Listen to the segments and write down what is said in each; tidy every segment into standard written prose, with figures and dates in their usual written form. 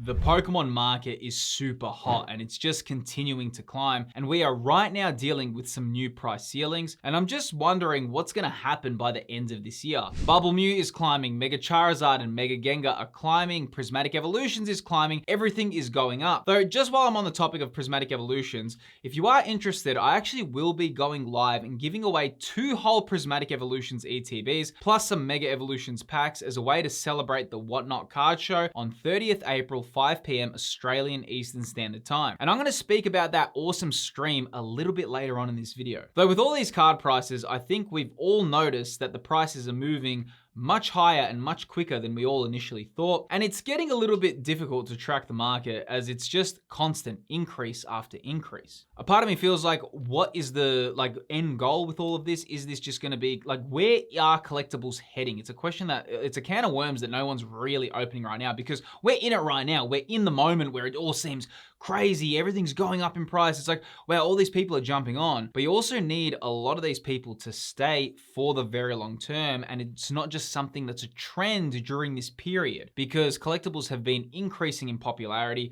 The Pokemon market is super hot and it's just continuing to climb, and we are right now dealing with some new price ceilings, and I'm just wondering what's going to happen by the end of this year. Bubble Mew is climbing, Mega Charizard and Mega Gengar are climbing, Prismatic Evolutions is climbing, everything is going up. Though just while I'm on the topic of Prismatic Evolutions, if you are interested, I actually will be going live and giving away 2 whole Prismatic Evolutions ETBs plus some Mega Evolutions packs as a way to celebrate the Whatnot card show on 30th April 5 p.m. Australian Eastern Standard Time. And I'm going to speak about that awesome stream a little bit later on in this video. Though with all these card prices, I think we've all noticed that the prices are moving much higher and much quicker than we all initially thought. And it's getting a little bit difficult to track the market as it's just constant increase after increase. A part of me feels like, what is the end goal with all of this? Is this just gonna be where are collectibles heading? It's a question that, it's a can of worms that no one's really opening right now, because we're in it right now. We're in the moment where it all seems crazy, everything's going up in price. It's like, wow, all these people are jumping on, but you also need a lot of these people to stay for the very long term, and it's not just something that's a trend during this period, because collectibles have been increasing in popularity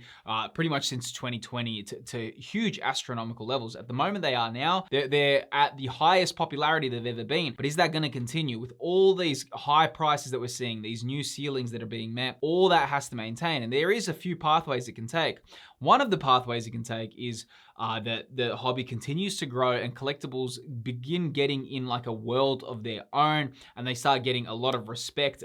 pretty much since 2020 to huge astronomical levels. At the moment they are now, they're at the highest popularity they've ever been, but is that going to continue with all these high prices that we're seeing, these new ceilings that are being met? All that has to maintain, and there is a few pathways it can take. One of the pathways it can take is that the hobby continues to grow and collectibles begin getting in like a world of their own, and they start getting a lot of respect,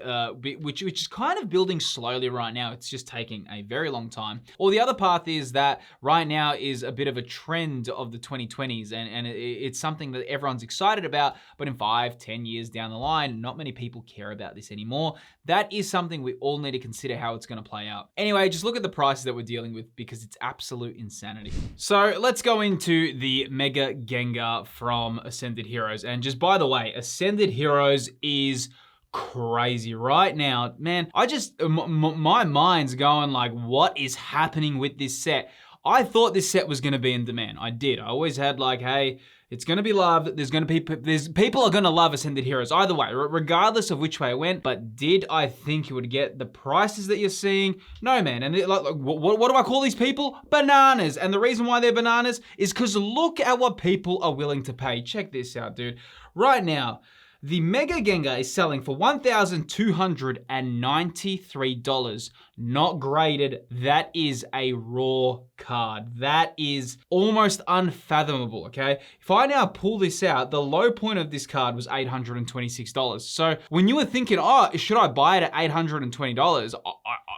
which is kind of building slowly right now. It's just taking a very long time. Or the other path is that right now is a bit of a trend of the 2020s, and it's something that everyone's excited about, but in 5-10 years down the line, not many people care about this anymore. That is something we all need to consider how it's going to play out. Anyway, just look at the prices that we're dealing with, because it's absolute insanity. So let's go into the Mega Gengar from Ascended Heroes. And just by the way, Ascended Heroes is crazy right now, man. I just, my mind's going like, what is happening with this set? I thought this set was going to be in demand. I did. I always had like, hey, it's going to be loved. People are going to love Ascended Heroes either way, regardless of which way it went. But did I think it would get the prices that you're seeing? No, man. And what do I call these people? Bananas. And the reason why they're bananas is because look at what people are willing to pay. Check this out, dude. Right now, the Mega Gengar is selling for $1,293. Not graded. That is a raw card. That is almost unfathomable, okay? If I now pull this out, the low point of this card was $826. So when you were thinking, oh, should I buy it at $820?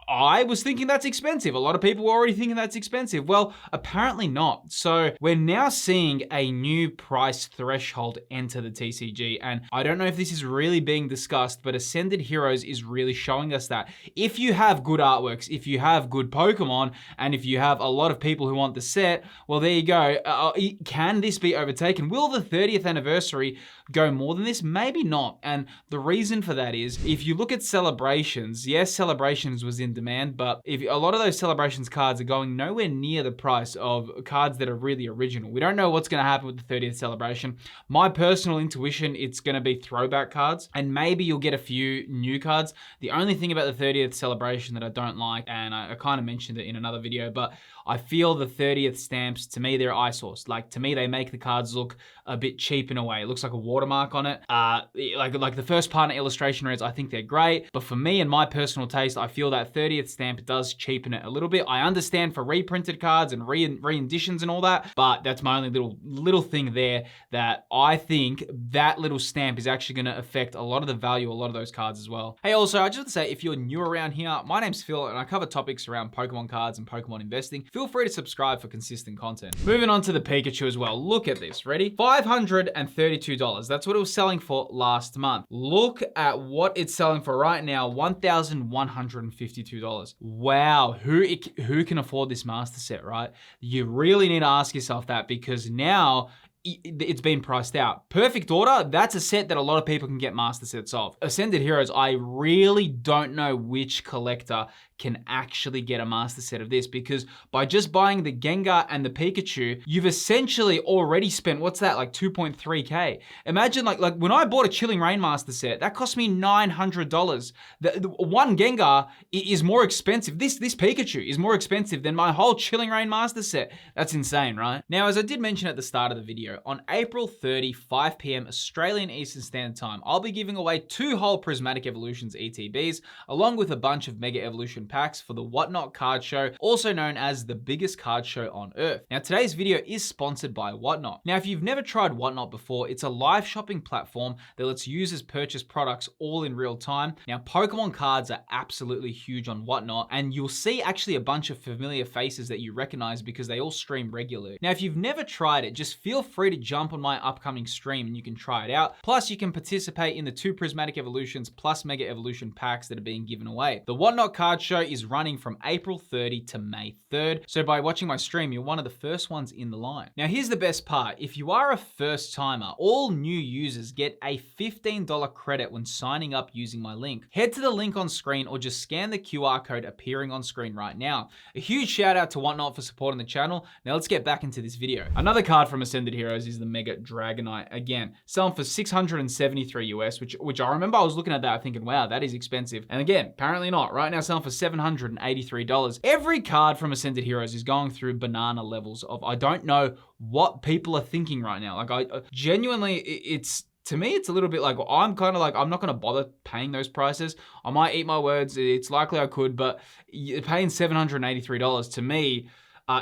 I was thinking that's expensive. A lot of people were already thinking that's expensive. Well, apparently not. So we're now seeing a new price threshold enter the TCG, and I don't know if this is really being discussed, but Ascended Heroes is really showing us that if you have good artworks, if you have good Pokemon, and if you have a lot of people who want the set, well, there you go. Can this be overtaken? Will the 30th anniversary go more than this? Maybe not. And the reason for that is, if you look at Celebrations, yes, Celebrations was in demand, but if a lot of those Celebrations cards are going nowhere near the price of cards that are really original. We don't know what's going to happen with the 30th celebration. My personal intuition, it's going to be throwback cards, and maybe you'll get a few new cards. The only thing about the 30th celebration that I don't like, and I kind of mentioned it in another video, but I feel the 30th stamps, to me, they're eyesores. Like, to me, they make the cards look a bit cheap in a way. It looks like a watermark on it. Like the first partner illustration rares, I think they're great. But for me and my personal taste, I feel that 30th stamp does cheapen it a little bit. I understand for reprinted cards and re-editions and all that, but that's my only little thing there, that I think that little stamp is actually going to affect a lot of the value, a lot of those cards as well. Hey, also, I just want to say, if you're new around here, my name's Phil, and I cover topics around Pokemon cards and Pokemon investing. Feel free to subscribe for consistent content. Moving on to the Pikachu as well. Look at this. Ready? $532. That's what it was selling for last month. Look at what it's selling for right now. $1,152. Wow. Who can afford this master set, right? You really need to ask yourself that, because now it's been priced out. Perfect Order, that's a set that a lot of people can get master sets of. Ascended Heroes, I really don't know which collector can actually get a master set of this, because by just buying the Gengar and the Pikachu, you've essentially already spent, what's that, like 2.3K. Imagine like when I bought a Chilling Reign master set, that cost me $900. The one Gengar is more expensive. This Pikachu is more expensive than my whole Chilling Reign master set. That's insane, right? Now, as I did mention at the start of the video, on April 30, 5 p.m. Australian Eastern Standard Time, I'll be giving away 2 whole Prismatic Evolutions ETBs, along with a bunch of Mega Evolution packs for the Whatnot card show, also known as the biggest card show on Earth. Now, today's video is sponsored by Whatnot. Now, if you've never tried Whatnot before, it's a live shopping platform that lets users purchase products all in real time. Now, Pokemon cards are absolutely huge on Whatnot, and you'll see actually a bunch of familiar faces that you recognize because they all stream regularly. Now, if you've never tried it, just feel free to jump on my upcoming stream and you can try it out. Plus, you can participate in the 2 Prismatic Evolutions plus Mega Evolution packs that are being given away. The Whatnot card show is running from April 30 to May 3rd. So by watching my stream, you're one of the first ones in the line. Now, here's the best part. If you are a first timer, all new users get a $15 credit when signing up using my link. Head to the link on screen or just scan the QR code appearing on screen right now. A huge shout out to Whatnot for supporting the channel. Now let's get back into this video. Another card from Ascended Heroes is the Mega Dragonite. Again, selling for $673 US, which I remember I was looking at that thinking, wow, that is expensive. And again, apparently not. Right now selling for $783. Every card from Ascended Heroes is going through banana levels of, I don't know what people are thinking right now. Like I genuinely, to me, it's a little bit like, I'm kind of like, I'm not going to bother paying those prices. I might eat my words. It's likely I could, but paying $783 to me,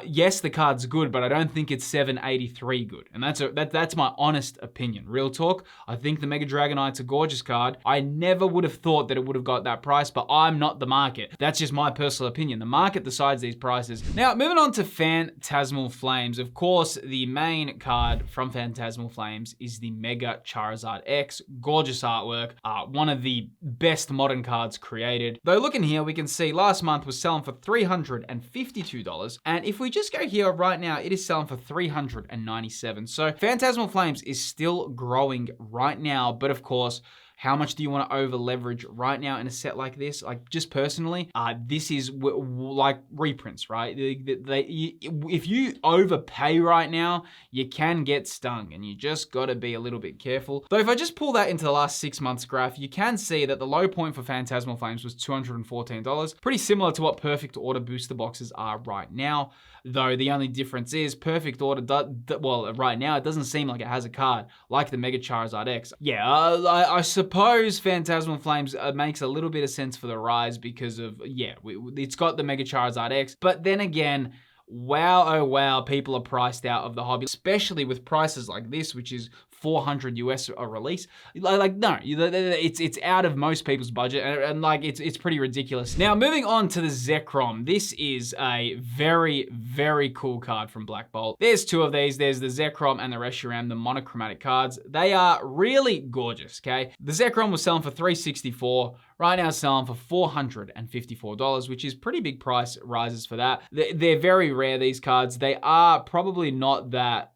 yes, the card's good, but I don't think it's $783 good. And that's my honest opinion. Real talk, I think the Mega Dragonite's a gorgeous card. I never would have thought that it would have got that price, but I'm not the market. That's just my personal opinion. The market decides these prices. Now, moving on to Phantasmal Flames. Of course, the main card from Phantasmal Flames is the Mega Charizard X. Gorgeous artwork. One of the best modern cards created. Though looking here, we can see last month was selling for $352. And if we just go here right now, it is selling for $397. So Phantasmal Flames is still growing right now, but of course, how much do you want to over leverage right now in a set like this? Like just personally, this is like reprints, right? If you overpay right now, you can get stung and you just got to be a little bit careful. Though if I just pull that into the last 6 months graph, you can see that the low point for Phantasmal Flames was $214. Pretty similar to what Perfect Order booster boxes are right now. Though the only difference is Perfect Order, well, right now, it doesn't seem like it has a card like the Mega Charizard X. Yeah, I suppose Phantasmal Flames makes a little bit of sense for the rise because of, yeah, it's got the Mega Charizard X. But then again, wow, oh wow, people are priced out of the hobby, especially with prices like this, which is $400 US a release. Like no, it's out of most people's budget, and like it's pretty ridiculous. Now moving on to the Zekrom. This is a very, very cool card from Black Bolt. There's 2 of these. There's the Zekrom and the Reshiram, the monochromatic cards. They are really gorgeous, okay? The Zekrom was selling for $364. Right now selling for $454, which is pretty big price rises for that. They're very rare, these cards. They are probably not that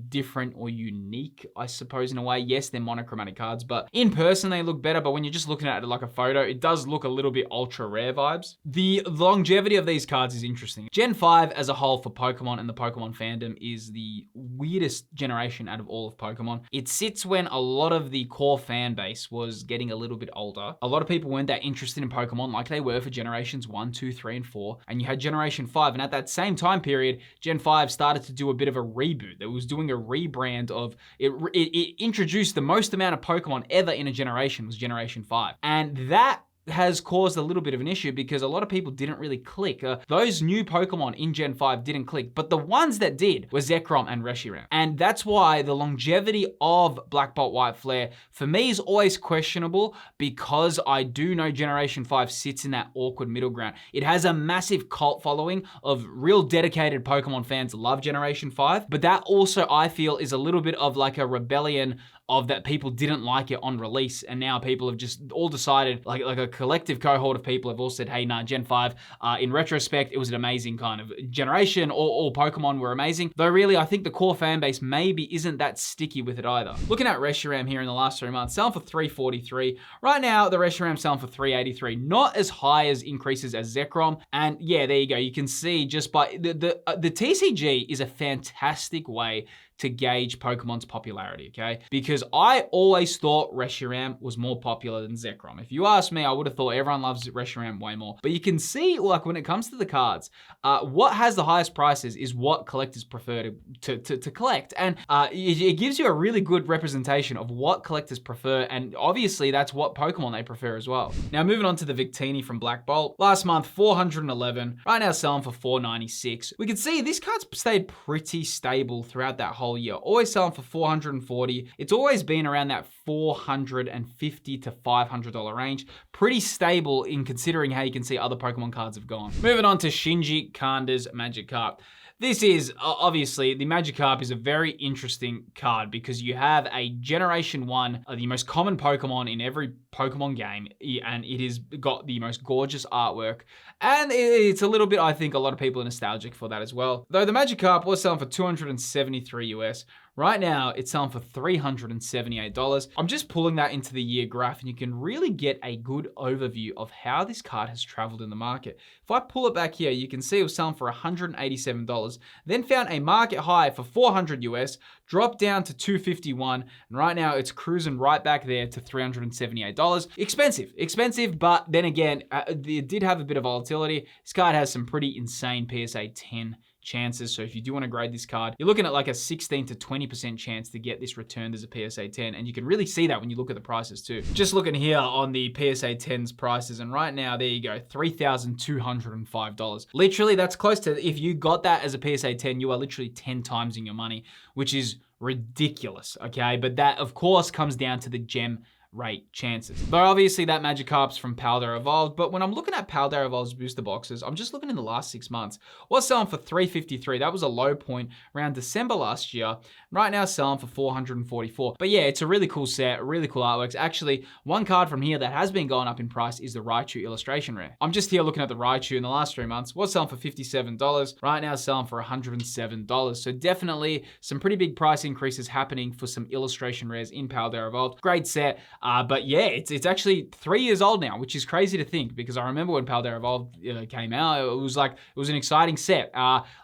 different or unique, I suppose, in a way. Yes, they're monochromatic cards, but in person they look better. But when you're just looking at it like a photo, it does look a little bit ultra rare vibes. The longevity of these cards is interesting. Gen 5 as a whole for Pokemon and the Pokemon fandom is the weirdest generation out of all of Pokemon. It sits when a lot of the core fan base was getting a little bit older. A lot of people weren't that interested in Pokemon like they were for generations 1, 2, 3, and 4. And you had Generation 5. And at that same time period, Gen 5 started to do a bit of a reboot. It was doing a rebrand of, it introduced the most amount of Pokemon ever in a generation was Generation 5. And that has caused a little bit of an issue because a lot of people didn't really click. Those new Pokemon in Gen 5 didn't click, but the ones that did were Zekrom and Reshiram. And that's why the longevity of Black Bolt White Flare for me is always questionable, because I do know Generation 5 sits in that awkward middle ground. It has a massive cult following of real dedicated Pokemon fans love Generation 5, but that also I feel is a little bit of like a rebellion of that people didn't like it on release, and now people have just all decided, like a collective cohort of people have all said, hey, nah, Gen 5, in retrospect, it was an amazing kind of generation. All Pokemon were amazing. Though really, I think the core fan base maybe isn't that sticky with it either. Looking at Reshiram here in the last 3 months, selling for $343. Right now, the Reshiram selling for $383. Not as high as increases as Zekrom. And yeah, there you go. You can see just by the TCG is a fantastic way to gauge Pokemon's popularity, okay? Because I always thought Reshiram was more popular than Zekrom. If you ask me, I would have thought everyone loves Reshiram way more. But you can see, like, when it comes to the cards, what has the highest prices is what collectors prefer to collect. And it gives you a really good representation of what collectors prefer, and obviously that's what Pokemon they prefer as well. Now, moving on to the Victini from Black Bolt. Last month, 411. Right now, selling for 496. We can see this card's stayed pretty stable throughout that whole year. Always selling for 440. It's always been around that $450 to $500 range. Pretty stable in considering how you can see other Pokemon cards have gone. Moving on to Shinji Kanda's Magikarp. This is, obviously, the Magikarp is a very interesting card because you have a Generation 1, the most common Pokemon in every Pokemon game, and it has got the most gorgeous artwork. And it's a little bit, I think, a lot of people are nostalgic for that as well. Though the Magikarp was selling for $273 US. Right now, it's selling for $378. I'm just pulling that into the year graph, and you can really get a good overview of how this card has traveled in the market. If I pull it back here, you can see it was selling for $187, then found a market high for $400 US, dropped down to $251, and right now it's cruising right back there to $378. Expensive, but then again, it did have a bit of volatility. This card has some pretty insane PSA 10 chances. So if you do want to grade this card, you're looking at like a 16 to 20% chance to get this returned as a PSA 10. And you can really see that when you look at the prices too. Just looking here on the PSA 10's prices, and right now, there you go, $3,205. Literally, that's close to, if you got that as a PSA 10, you are literally 10 times in your money, which is ridiculous, okay? But that, of course, comes down to the gem rate chances. Though obviously that Magikarp's from Paldea Evolved, but when I'm looking at Paldea Evolved's booster boxes, I'm just looking in the last 6 months. Was selling for $353. That was a low point around December last year. Right now selling for $444. But yeah, it's a really cool set, really cool artworks. Actually, one card from here that has been going up in price is the Raichi illustration rare. I'm just here looking at the Raichu in the last 3 months. Was selling for $57. Right now selling for $107. So definitely some pretty big price increases happening for some illustration rares in Paldea Evolved. Great set. But yeah, it's actually 3 years old now, which is crazy to think, because I remember when Paldea Evolved came out, it was an exciting set.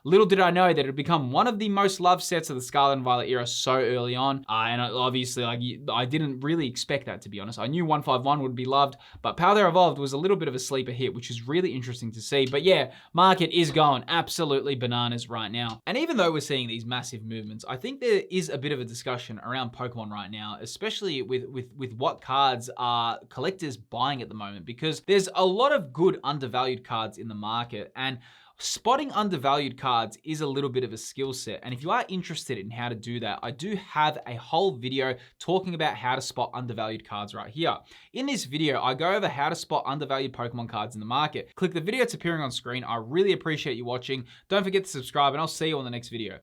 Little did I know that it had become one of the most loved sets of the Scarlet and Violet era so early on. And obviously, like, I didn't really expect that, to be honest. I knew 151 would be loved, but Paldea Evolved was a little bit of a sleeper hit, which is really interesting to see. But yeah, market is going absolutely bananas right now. And even though we're seeing these massive movements, I think there is a bit of a discussion around Pokemon right now, especially with what cards are collectors buying at the moment, because there's a lot of good undervalued cards in the market, and spotting undervalued cards is a little bit of a skill set. And if you are interested in how to do that, I do have a whole video talking about how to spot undervalued cards right here. In this video, I go over how to spot undervalued Pokemon cards in the market. Click the video that's appearing on screen. I really appreciate you watching. Don't forget to subscribe, and I'll see you on the next video.